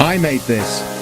I made this.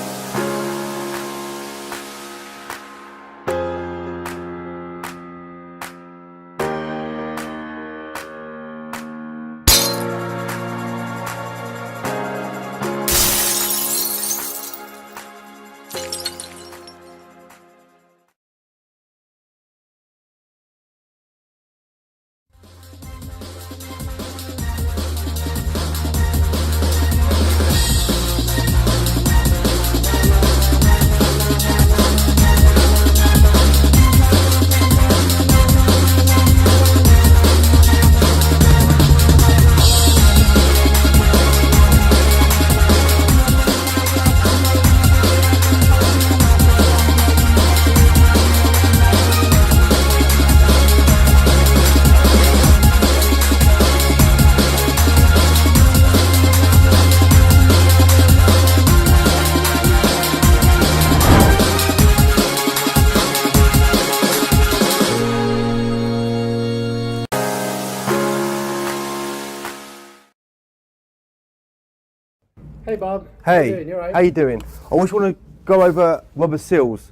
Hey Bob. Hey, how you doing? You all right? how you doing? I just want to go over rubber seals.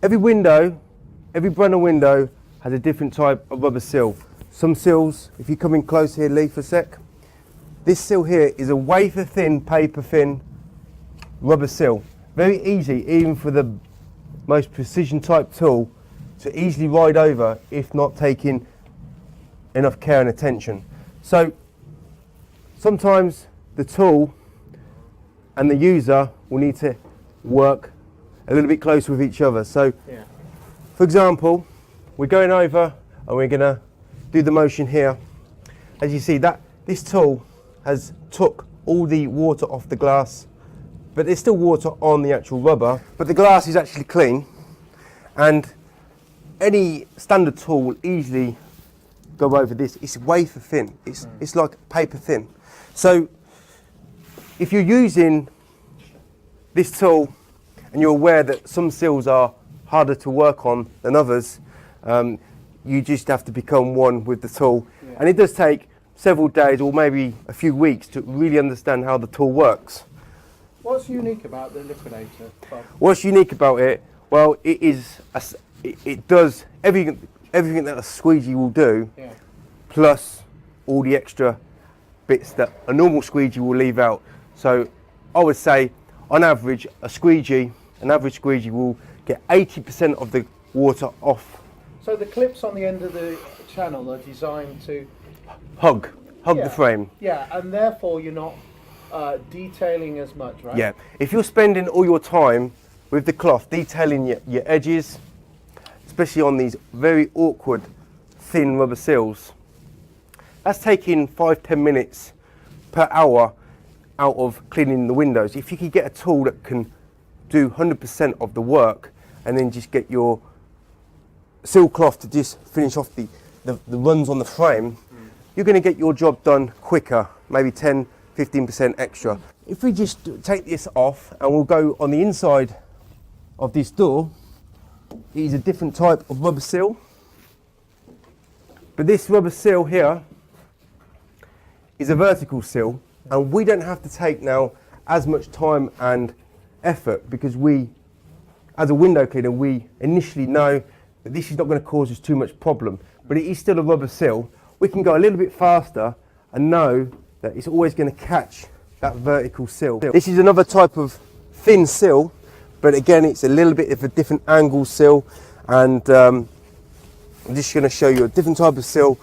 Every window, every brand of window has a different type of rubber seal. Some seals, if you come in close here, Lee, for a sec. This seal here is a wafer thin, paper thin rubber seal. Very easy, even for the most precision type tool, to easily ride over if not taking enough care and attention. So sometimes the tool and the user will need to work a little bit closer with each other. So, for example, we're going over and we're going to do the motion here. As you see, that this tool has took all the water off the glass, but there's still water on the actual rubber, but the glass is actually clean, and any standard tool will easily go over this. It's wafer thin. It's like paper thin. So if you're using this tool and you're aware that some seals are harder to work on than others, you just have to become one with the tool. Yeah. And it does take several days or maybe a few weeks to really understand how the tool works. What's unique about the liquidator, Bob? What's unique about it? Well, it does everything that a squeegee will do, plus all the extra bits that a normal squeegee will leave out. So I would say, on average, an average squeegee will get 80% of the water off. So the clips on the end of the channel are designed to hug the frame. Yeah, and therefore you're not detailing as much, right? Yeah, if you're spending all your time with the cloth detailing your edges, especially on these very awkward thin rubber seals, that's taking 5-10 minutes per hour out of cleaning the windows. If you could get a tool that can do 100% of the work and then just get your seal cloth to just finish off the runs on the frame, you're going to get your job done quicker, maybe 10-15% extra. If we just take this off and we'll go on the inside of this door, it is a different type of rubber seal. But this rubber seal here is a vertical seal, and we don't have to take now as much time and effort because we, as a window cleaner, we initially know that this is not going to cause us too much problem, but it is still a rubber seal. We can go a little bit faster and know that it's always going to catch that vertical seal. This is another type of thin seal, but again it's a little bit of a different angle seal, and I'm just going to show you a different type of seal.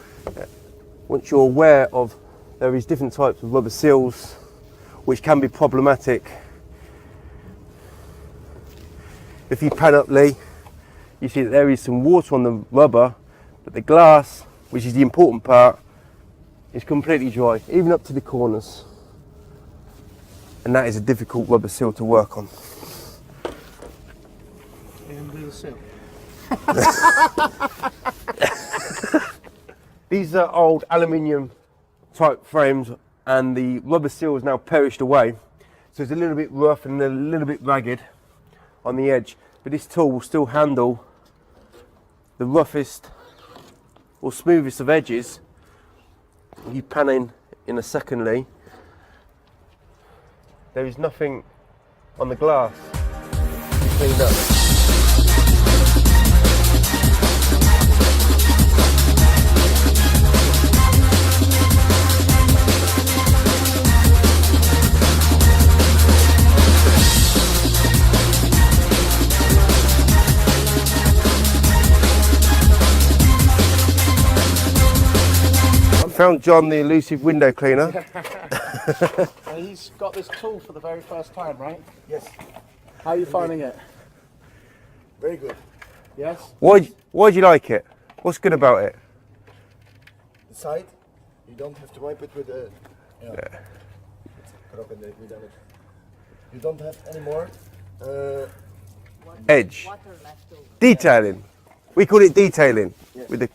Once you're aware of there is different types of rubber seals which can be problematic. If you pan up, Lee, you see that there is some water on the rubber, but the glass, which is the important part, is completely dry, even up to the corners. And that is a difficult rubber seal to work on. These are old aluminium type frames, and the rubber seal has now perished away, so it's a little bit rough and a little bit ragged on the edge, but this tool will still handle the roughest or smoothest of edges. You pan in a second, Lee. there is nothing on the glass to be cleaned up. Found John the elusive window cleaner. And he's got this tool for the very first time, right? Yes, How are you finding it? very good. Yes? Why do you like it? What's good about it? The side, you don't have to wipe it with a you don't have any more Edge. Detailing. We call it detailing. Yes. With the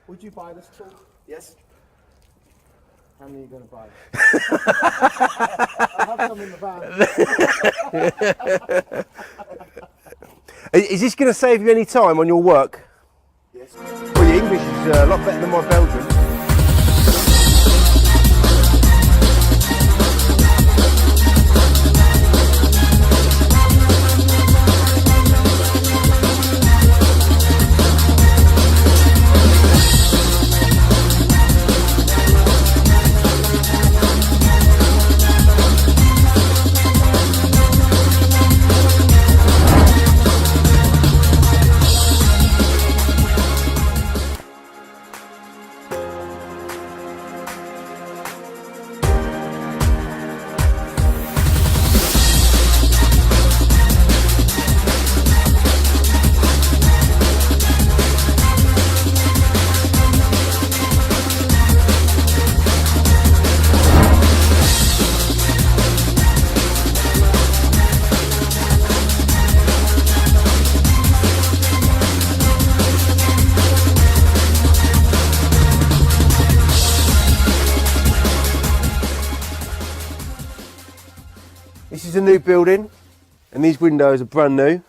Would you buy this tool? yes. How many are you going to buy? I have some in the van. Is this going to save you any time on your work? Yes. Well, your English is a lot better than my Belgian. This is a new building and these windows are brand new.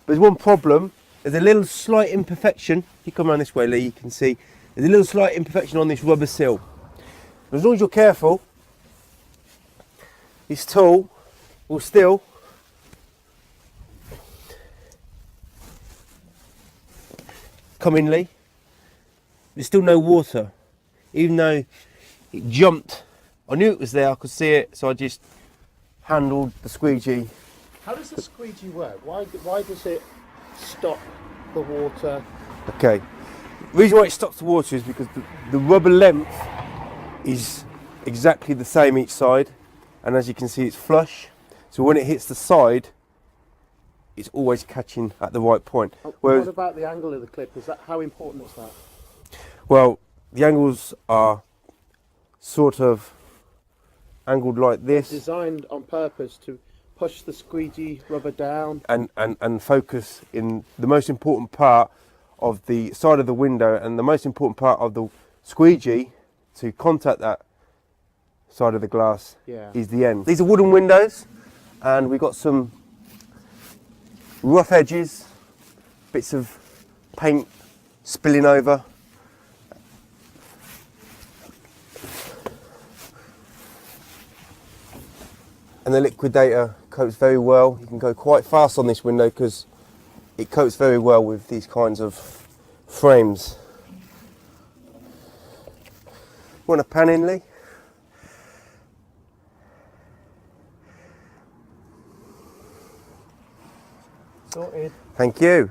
There's one problem, there's a little slight imperfection. If you come around this way, Lee, you can see there's a little slight imperfection on this rubber sill. As long as you're careful, this tool will still come in, Lee. There's still no water, even though it jumped. I knew it was there, I could see it, so I just handled the squeegee. How does the squeegee work? Why does it stop the water? Okay, the reason why it stops the water is because the rubber length is exactly the same each side, and as you can see it's flush, so when it hits the side it's always catching at the right point. What about the angle of the clip? Is that, how important is that? Well, the angles are sort of angled like this Designed on purpose to push the squeegee rubber down. and focus in the most important part of the side of the window, and the most important part of the squeegee to contact that side of the glass is the end. These are wooden windows and we've got some rough edges, bits of paint spilling over. And the liquidator coats very well. You can go quite fast on this window because it coats very well with these kinds of frames. Want a pan in, Lee? Sorted. Thank you.